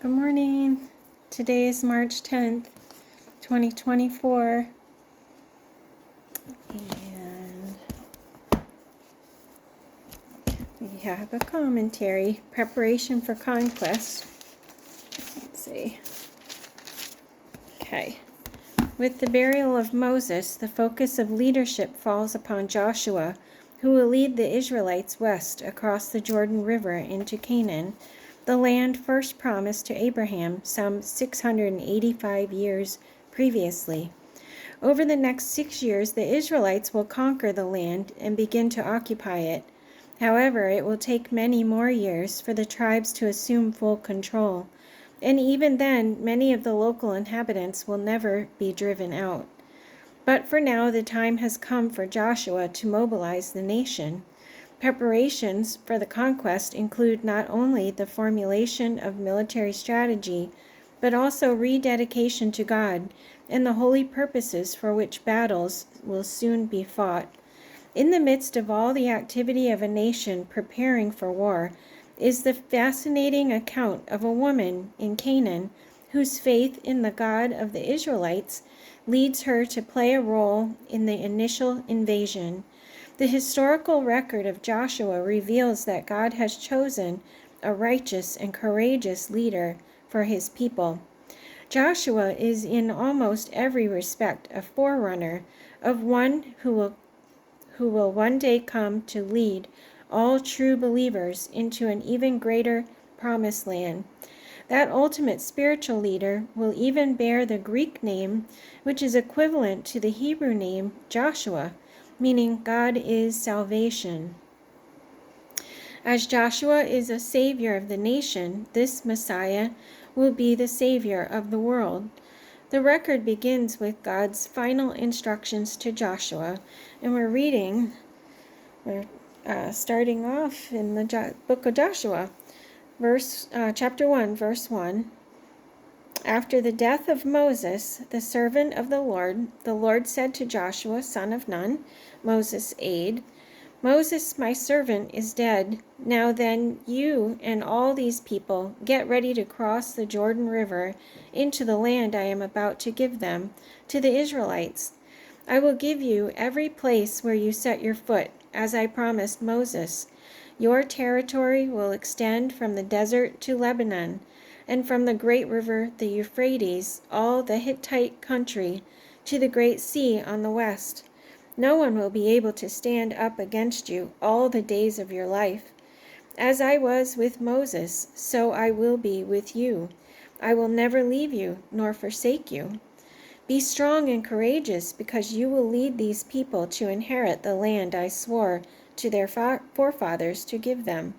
Good morning. Today is March 10th, 2024. And we have a commentary, Preparation for Conquest. Let's see. Okay. With the burial of Moses, the focus of leadership falls upon Joshua, who will lead the Israelites west across the Jordan River into Canaan, the land first promised to Abraham some 685 years previously. Over the next 6 years, the Israelites will conquer the land and begin to occupy it. However, it will take many more years for the tribes to assume full control, and even then, many of the local inhabitants will never be driven out. But for now, the time has come for Joshua to mobilize the nation. Preparations for the conquest include not only the formulation of military strategy, but also rededication to God and the holy purposes for which battles will soon be fought. In the midst of all the activity of a nation preparing for war is the fascinating account of a woman in Canaan whose faith in the God of the Israelites leads her to play a role in the initial invasion. The historical record of Joshua reveals that God has chosen a righteous and courageous leader for his people. Joshua is in almost every respect a forerunner of one who will one day come to lead all true believers into an even greater promised land. That ultimate spiritual leader will even bear the Greek name, which is equivalent to the Hebrew name Joshua, meaning God is salvation. As Joshua is a savior of the nation, this Messiah will be the savior of the world. The record begins with God's final instructions to Joshua, and we're starting off in the book of Joshua, chapter 1, verse 1. After the death of Moses, the servant of the Lord said to Joshua, son of Nun, Moses' aide, Moses, my servant, is dead. Now then, you and all these people get ready to cross the Jordan River into the land I am about to give them, to the Israelites. I will give you every place where you set your foot, as I promised Moses. Your territory will extend from the desert to Lebanon, and from the great river, the Euphrates, all the Hittite country, to the great sea on the west. No one will be able to stand up against you all the days of your life. As I was with Moses, so I will be with you. I will never leave you nor forsake you. Be strong and courageous, because you will lead these people to inherit the land I swore to their forefathers to give them.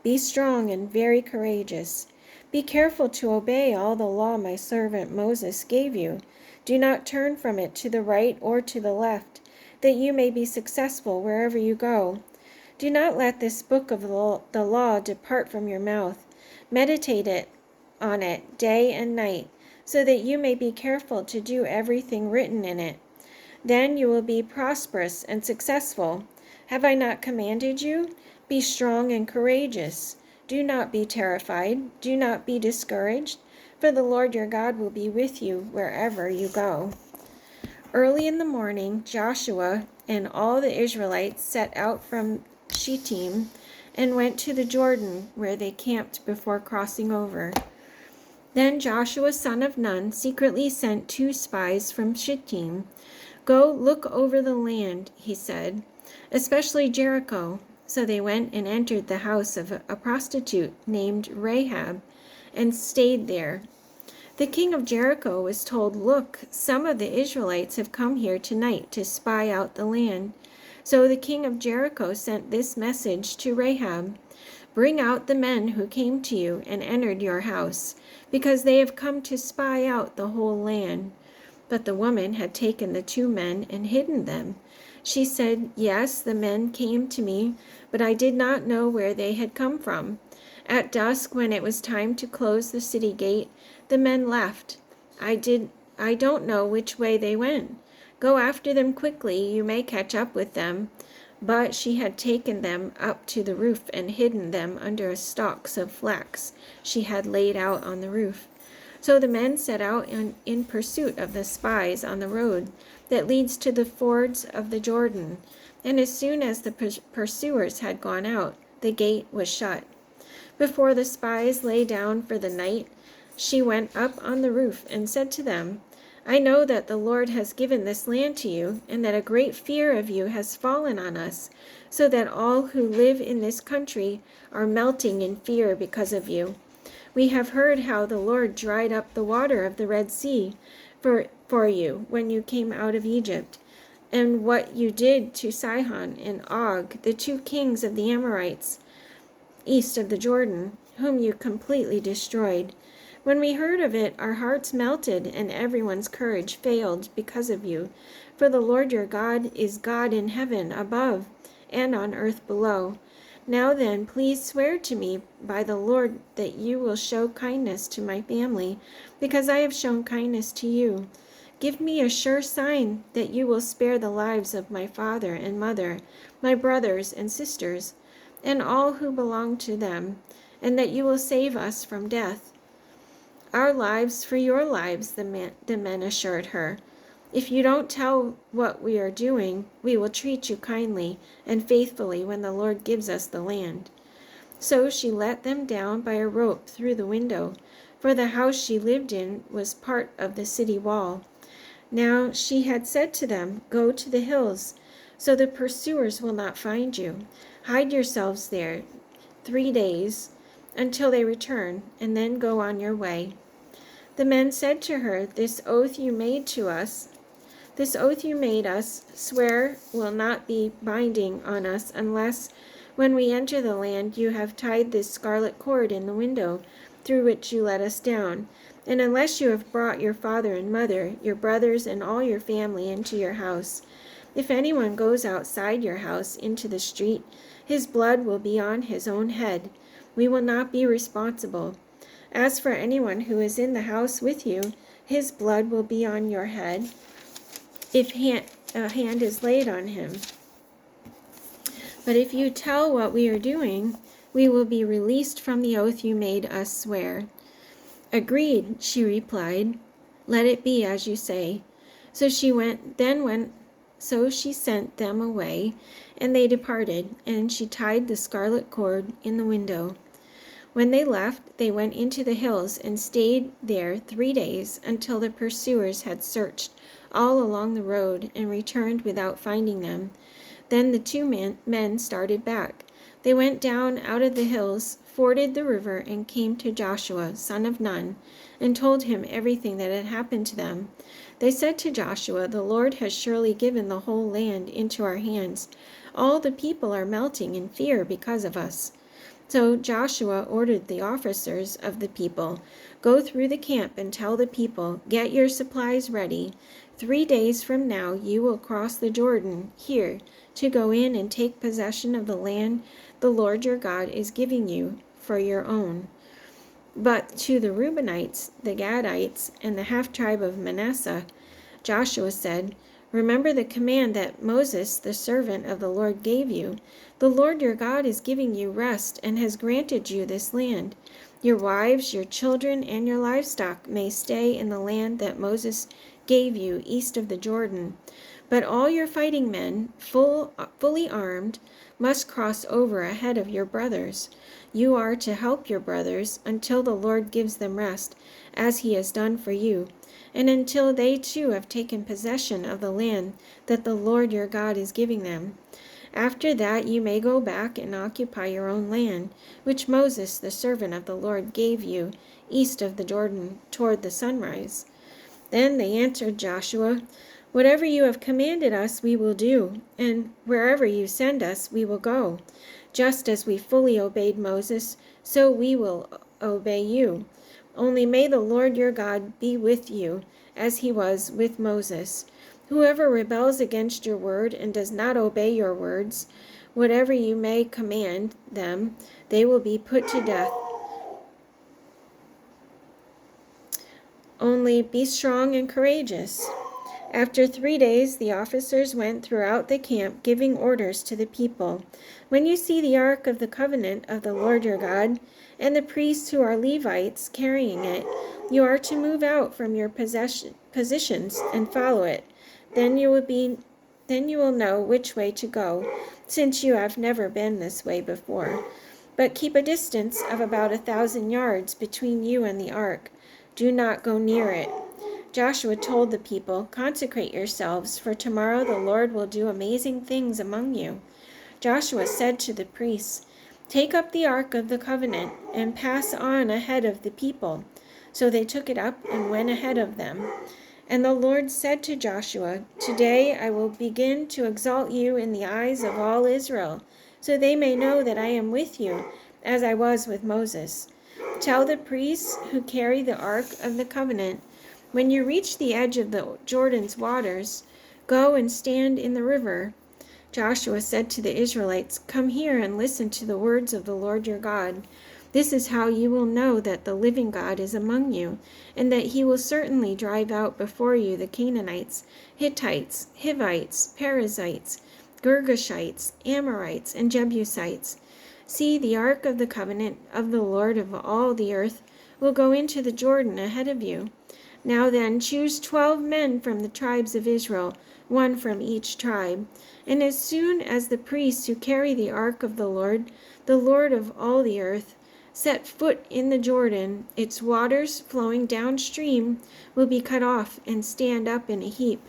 Be strong and very courageous. Be careful to obey all the law my servant Moses gave you. Do not turn from it to the right or to the left, that you may be successful wherever you go. Do not let this book of the law depart from your mouth. Meditate on it day and night, so that you may be careful to do everything written in it. Then you will be prosperous and successful. Have I not commanded you? Be strong and courageous. Do not be terrified. Do not be discouraged, for the Lord your God will be with you wherever you go. Early in the morning, Joshua and all the Israelites set out from Shittim and went to the Jordan, where they camped before crossing over. Then Joshua, son of Nun, secretly sent 2 spies from Shittim. Go look over the land, he said, especially Jericho. So they went and entered the house of a prostitute named Rahab and stayed there. The king of Jericho was told, look, some of the Israelites have come here tonight to spy out the land. So the king of Jericho sent this message to Rahab, bring out the men who came to you and entered your house, because they have come to spy out the whole land. But the woman had taken the 2 men and hidden them. She said, yes, the men came to me, but I did not know where they had come from. At dusk, when it was time to close the city gate, the men left. I don't know which way they went. Go after them quickly, you may catch up with them. But she had taken them up to the roof and hidden them under stalks of flax she had laid out on the roof. So the men set out in pursuit of the spies on the road that leads to the fords of the Jordan. And as soon as the pursuers had gone out, the gate was shut. Before the spies lay down for the night, she went up on the roof and said to them, I know that the Lord has given this land to you, and that a great fear of you has fallen on us, so that all who live in this country are melting in fear because of you. We have heard how the Lord dried up the water of the Red Sea for you when you came out of Egypt, and what you did to Sihon and Og, the 2 kings of the Amorites, east of the Jordan, whom you completely destroyed. When we heard of it, our hearts melted, and everyone's courage failed because of you. For the Lord your God is God in heaven above and on earth below. Now then, please swear to me by the Lord that you will show kindness to my family, because I have shown kindness to you. Give me a sure sign that you will spare the lives of my father and mother, my brothers and sisters, and all who belong to them, and that you will save us from death. Our lives for your lives, the men assured her. If you don't tell what we are doing, we will treat you kindly and faithfully when the Lord gives us the land. So she let them down by a rope through the window, for the house she lived in was part of the city wall. Now she had said to them, Go to the hills, so the pursuers will not find you. Hide yourselves there 3 days until they return, and then go on your way. The men said to her, This oath you made us swear will not be binding on us unless, when we enter the land, you have tied this scarlet cord in the window through which you let us down, and unless you have brought your father and mother, your brothers, and all your family into your house. If anyone goes outside your house into the street, his blood will be on his own head. We will not be responsible. As for anyone who is in the house with you, his blood will be on your head if a hand is laid on him. But if you tell what we are doing, we will be released from the oath you made us swear. Agreed, she replied. Let it be as you say. So she sent them away, and they departed, and she tied the scarlet cord in the window. When they left, they went into the hills and stayed there 3 days until the pursuers had searched all along the road and returned without finding them. Then the 2 men started back. They went down out of the hills, forded the river, and came to Joshua, son of Nun, and told him everything that had happened to them. They said to Joshua, The Lord has surely given the whole land into our hands. All the people are melting in fear because of us. So Joshua ordered the officers of the people, Go through the camp and tell the people, Get your supplies ready. 3 days from now you will cross the Jordan here to go in and take possession of the land the Lord your God is giving you for your own. But to the Reubenites, the Gadites, and the half-tribe of Manasseh, Joshua said, Remember the command that Moses, the servant of the Lord, gave you. The Lord your God is giving you rest and has granted you this land. Your wives, your children, and your livestock may stay in the land that Moses gave you east of the Jordan. But all your fighting men, fully armed, must cross over ahead of your brothers. You are to help your brothers until the Lord gives them rest, as he has done for you, and until they too have taken possession of the land that the Lord your God is giving them. After that you may go back and occupy your own land, which Moses, the servant of the Lord, gave you east of the Jordan toward the sunrise. Then they answered Joshua, Whatever you have commanded us we will do, and wherever you send us we will go. Just as we fully obeyed Moses, so we will obey you. Only may the Lord your God be with you, as he was with Moses. Whoever rebels against your word and does not obey your words, whatever you may command them, they will be put to death. Only be strong and courageous. After 3 days, the officers went throughout the camp, giving orders to the people. When you see the ark of the covenant of the Lord your God, and the priests who are Levites carrying it, you are to move out from your positions and follow it. Then you will know which way to go, since you have never been this way before. But keep a distance of about 1,000 yards between you and the ark. Do not go near it. Joshua told the people, "Consecrate yourselves, for tomorrow the Lord will do amazing things among you." Joshua said to the priests, "Take up the ark of the covenant and pass on ahead of the people." So they took it up and went ahead of them. And the Lord said to Joshua, "Today I will begin to exalt you in the eyes of all Israel, so they may know that I am with you, as I was with Moses. Tell the priests who carry the ark of the covenant, when you reach the edge of the Jordan's waters, go and stand in the river." Joshua said to the Israelites, "Come here and listen to the words of the Lord your God. This is how you will know that the living God is among you, and that he will certainly drive out before you the Canaanites, Hittites, Hivites, Perizzites, Girgashites, Amorites, and Jebusites. See, the ark of the covenant of the Lord of all the earth will go into the Jordan ahead of you. Now then, choose 12 men from the tribes of Israel, one from each tribe. And as soon as the priests who carry the ark of the Lord of all the earth, set foot in the Jordan, its waters flowing downstream will be cut off and stand up in a heap."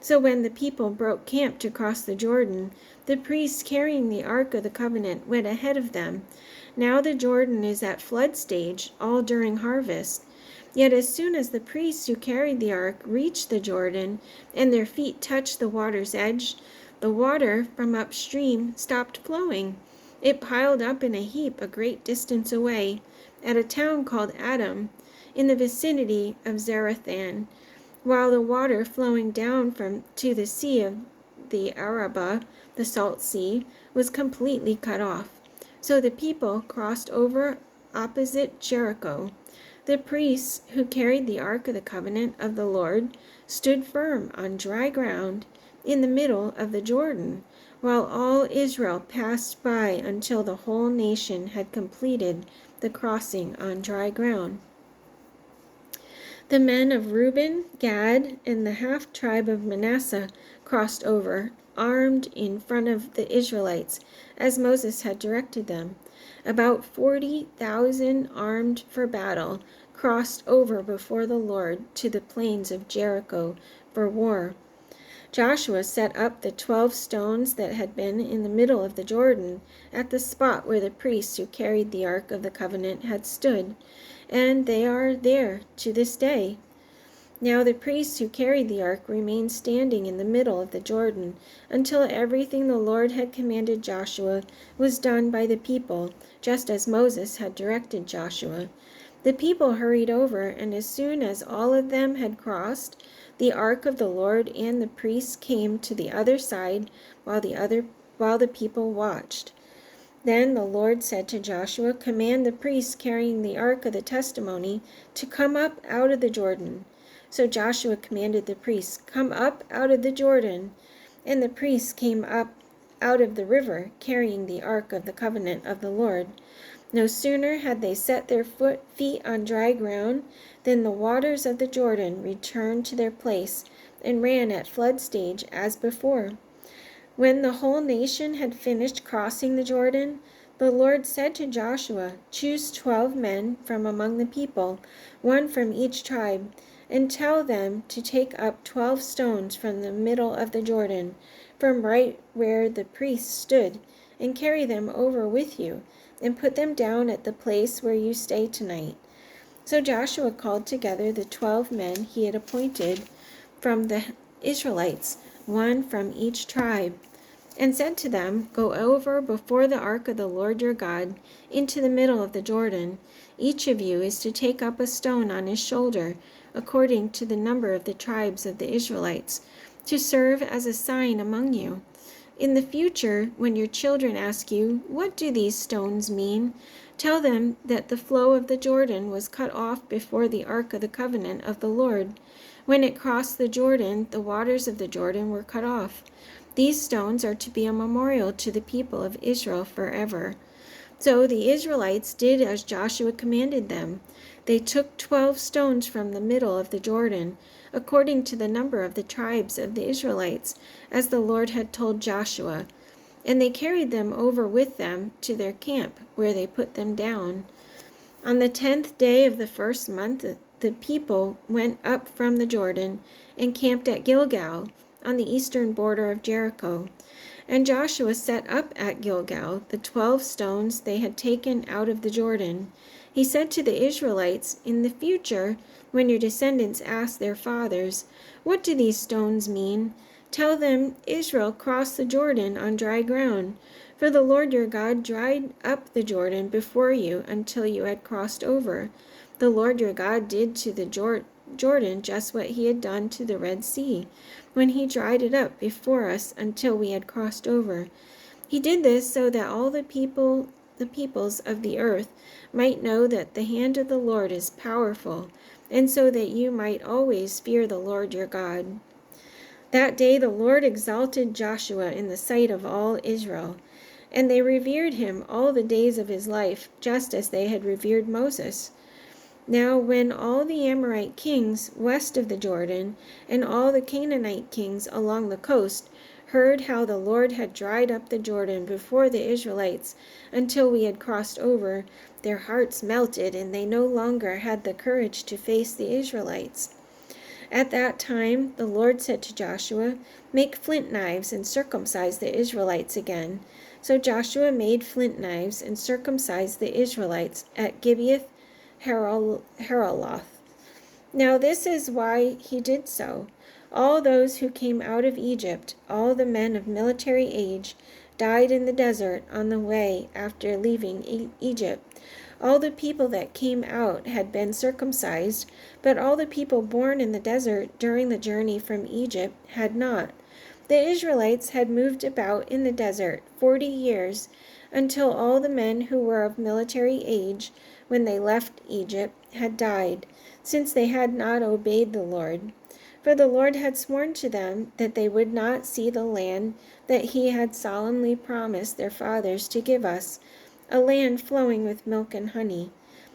So when the people broke camp to cross the Jordan, the priests carrying the ark of the covenant went ahead of them. Now the Jordan is at flood stage, all during harvest. Yet as soon as the priests who carried the ark reached the Jordan, and their feet touched the water's edge, the water from upstream stopped flowing. It piled up in a heap a great distance away, at a town called Adam, in the vicinity of Zarethan, while the water flowing down to the sea of the Arabah, the Salt Sea, was completely cut off. So the people crossed over opposite Jericho. The priests who carried the ark of the covenant of the Lord stood firm on dry ground in the middle of the Jordan, while all Israel passed by until the whole nation had completed the crossing on dry ground. The men of Reuben, Gad, and the half-tribe of Manasseh crossed over, armed in front of the Israelites, as Moses had directed them. About 40,000 armed for battle crossed over before the Lord to the plains of Jericho for war. Joshua set up the 12 stones that had been in the middle of the Jordan at the spot where the priests who carried the ark of the covenant had stood, and they are there to this day. Now the priests who carried the ark remained standing in the middle of the Jordan until everything the Lord had commanded Joshua was done by the people, just as Moses had directed Joshua. The people hurried over, and as soon as all of them had crossed, the ark of the Lord and the priests came to the other side while the people watched. Then the Lord said to Joshua, "Command the priests carrying the ark of the testimony to come up out of the Jordan." So Joshua commanded the priests, "Come up out of the Jordan." And the priests came up out of the river, carrying the ark of the covenant of the Lord. No sooner had they set their feet on dry ground than the waters of the Jordan returned to their place and ran at flood stage as before. When the whole nation had finished crossing the Jordan, the Lord said to Joshua, "Choose 12 men from among the people, one from each tribe, and tell them to take up 12 stones from the middle of the Jordan, from right where the priests stood, and carry them over with you, and put them down at the place where you stay tonight." So Joshua called together the 12 men he had appointed from the Israelites, one from each tribe, and said to them, "Go over before the ark of the Lord your God into the middle of the Jordan. Each of you is to take up a stone on his shoulder, according to the number of the tribes of the Israelites, to serve as a sign among you. In the future, when your children ask you, 'What do these stones mean?' Tell them that the flow of the Jordan was cut off before the ark of the covenant of the Lord. When it crossed the Jordan, the waters of the Jordan were cut off. These stones are to be a memorial to the people of Israel forever." So the Israelites did as Joshua commanded them. They took 12 stones from the middle of the Jordan, according to the number of the tribes of the Israelites, as the Lord had told Joshua. And they carried them over with them to their camp, where they put them down. On the 10th day of the first month, the people went up from the Jordan and camped at Gilgal, on the eastern border of Jericho. And Joshua set up at Gilgal the 12 stones they had taken out of the Jordan. He said to the Israelites, "In the future, when your descendants ask their fathers, 'What do these stones mean?' tell them, 'Israel crossed the Jordan on dry ground. For the Lord your God dried up the Jordan before you until you had crossed over. The Lord your God did to the Jordan just what he had done to the Red Sea, when he dried it up before us until we had crossed over. He did this so that all the peoples of the earth might know that the hand of the Lord is powerful, and so that you might always fear the Lord your God." That day the Lord exalted Joshua in the sight of all Israel, and they revered him all the days of his life, just as they had revered Moses. Now when all the Amorite kings west of the Jordan and all the Canaanite kings along the coast heard how the Lord had dried up the Jordan before the Israelites until we had crossed over, their hearts melted, and they no longer had the courage to face the Israelites. At that time the Lord said to Joshua, "Make flint knives and circumcise the Israelites again." So Joshua made flint knives and circumcised the Israelites at Gibeath Haraloth. Now this is why he did so. All those who came out of Egypt, all the men of military age, died in the desert on the way after leaving Egypt. All the people that came out had been circumcised, but all the people born in the desert during the journey from Egypt had not. The Israelites had moved about in the desert 40 years, until all the men who were of military age when they left Egypt had died, since they had not obeyed the Lord. For the Lord had sworn to them that they would not see the land that he had solemnly promised their fathers to give us, a land flowing with milk and honey.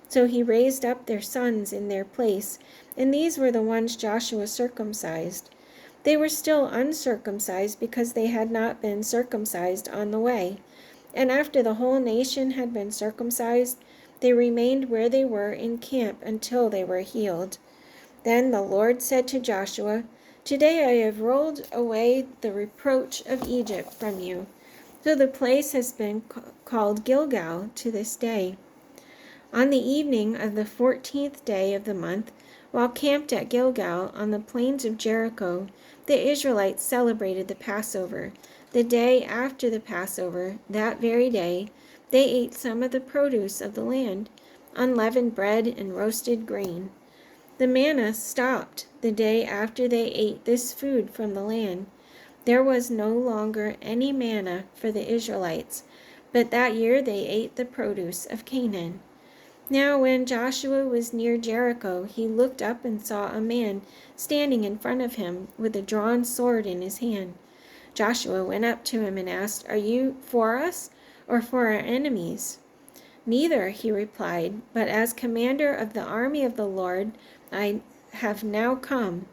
So he raised up their sons in their place, and these were the ones Joshua circumcised. They were still uncircumcised because they had not been circumcised on the way. And after the whole nation had been circumcised, they remained where they were in camp until they were healed. Then the Lord said to Joshua, "Today I have rolled away the reproach of Egypt from you." So the place has been called Gilgal to this day. On the evening of the 14th day of the month, while camped at Gilgal on the plains of Jericho, the Israelites celebrated the Passover. The day after the Passover, that very day, they ate some of the produce of the land, unleavened bread and roasted grain. The manna stopped the day after they ate this food from the land. There was no longer any manna for the Israelites, but that year they ate the produce of Canaan. Now when Joshua was near Jericho, he looked up and saw a man standing in front of him with a drawn sword in his hand. Joshua went up to him and asked, "Are you for us or for our enemies?" "Neither," he replied, "but as commander of the army of the Lord, I have now come."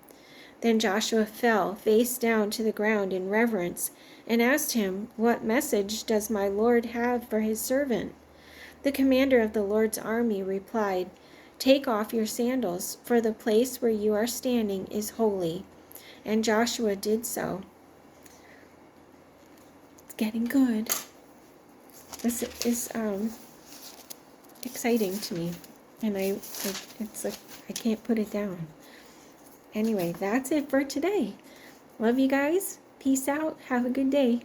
Then Joshua fell face down to the ground in reverence and asked him, "What message does my Lord have for his servant?" The commander of the Lord's army replied, "Take off your sandals, for the place where you are standing is holy." And Joshua did so. It's getting good. This is exciting to me, and it's like I can't put it down. Anyway, that's it for today. Love you guys. Peace out. Have a good day.